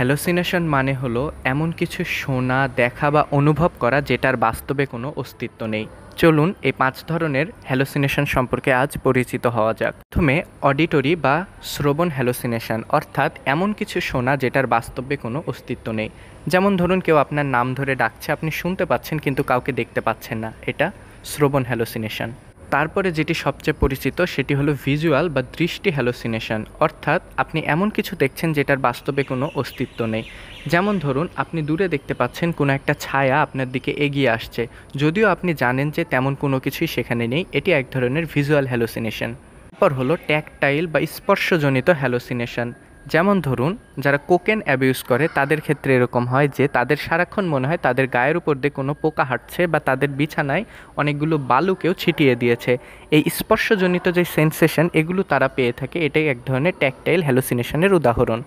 Hallucination মানে হলো এমন কিছু শোনা, দেখা বা অনুভব করা যেটার বাস্তবে কোনো অস্তিত্ব নেই। চলুন এই ৫ ধরনের হ্যালোসিনেশন সম্পর্কে আজ পরিচিত হওয়া যাক। প্রথমে অডিটরি বা শ্রবণ হ্যালোসিনেশন, অর্থাৎ এমন কিছু শোনা যেটার বাস্তবে কোনো অস্তিত্ব নেই। যেমন ধরুন কেউ আপনার নাম ধরে ডাকছে, আপনি শুনতে পাচ্ছেন কিন্তু কাউকে দেখতে পাচ্ছেন না, এটা শ্রবণ হ্যালোসিনেশন। তারপরে যেটি সবচেয়ে পরিচিত সেটি হলো ভিজুয়াল বা দৃষ্টি হ্যালোসিনেশন, অর্থাৎ আপনি এমন কিছু দেখছেন যেটার বাস্তবে কোনো অস্তিত্ব নেই। যেমন ধরুন আপনি দূরে দেখতে পাচ্ছেন কোনো একটা ছায়া আপনার দিকে এগিয়ে আসছে, যদিও আপনি জানেন যে তেমন কোনো কিছুই সেখানে নেই। এটি এক ধরনের ভিজুয়াল হ্যালোসিনেশন। এরপর হলো ট্যাকটাইল বা স্পর্শজনিত হ্যালোসিনেশন। যেমন ধরুন যারা কোকেন অ্যাবিউজ করে তাদের ক্ষেত্রে এরকম হয় যে তাদের সারাক্ষণ মনে হয় তাদের গায়ের উপর দিয়ে কোনো পোকা হাঁটছে বা তাদের বিছানায় অনেকগুলো বালুকেও ছিটিয়ে দিয়েছে। এই স্পর্শজনিত যে সেন্সেশন এগুলো তারা পেয়ে থাকে, এটাই এক ধরনের ট্যাকটাইল হ্যালোসিনেশনের উদাহরণ।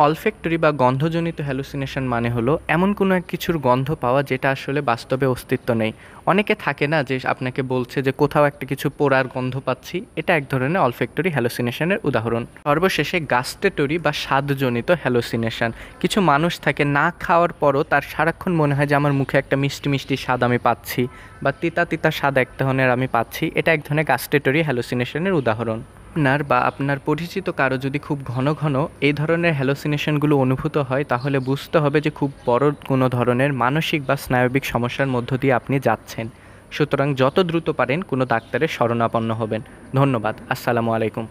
অলফ্যাক্টরি বা গন্ধজনিত হ্যালুসিনেশন মানে হলো এমন কোনো এক কিছুর গন্ধ পাওয়া যেটা আসলে বাস্তবে অস্তিত্ব নেই। অনেকে থাকে না যে আপনাকে বলছে যে কোথাও একটা কিছু পোড়ার গন্ধ পাচ্ছি, এটা এক ধরনের অলফ্যাক্টরি হ্যালুসিনেশনের উদাহরণ। সর্বশেষে গাস্টেটরি বা স্বাদজনিত হ্যালুসিনেশন। কিছু মানুষ থাকে না খাওয়ার পরও তার সারাক্ষণ মনে হয় যে আমার মুখে একটা মিষ্টি মিষ্টি স্বাদ আমি পাচ্ছি, বা তিতা তিতা স্বাদ এক ধরনের আমি পাচ্ছি, এটা এক ধরনের গাস্টেটরি হ্যালুসিনেশনের উদাহরণ। আপনার বা আপনার পরিচিত কারো যদি খুব ঘন ঘন এই ধরনের হ্যালোসিনেশনগুলো অনুভূত হয়, তাহলে বুঝতে হবে যে খুব বড় কোনো ধরনের মানসিক বা স্নায়বিক সমস্যার মধ্য দিয়ে আপনি যাচ্ছেন। সুতরাং যত দ্রুত পারেন কোনো ডাক্তারের শরণাপন্ন হবেন। ধন্যবাদ। আসসালামু আলাইকুম।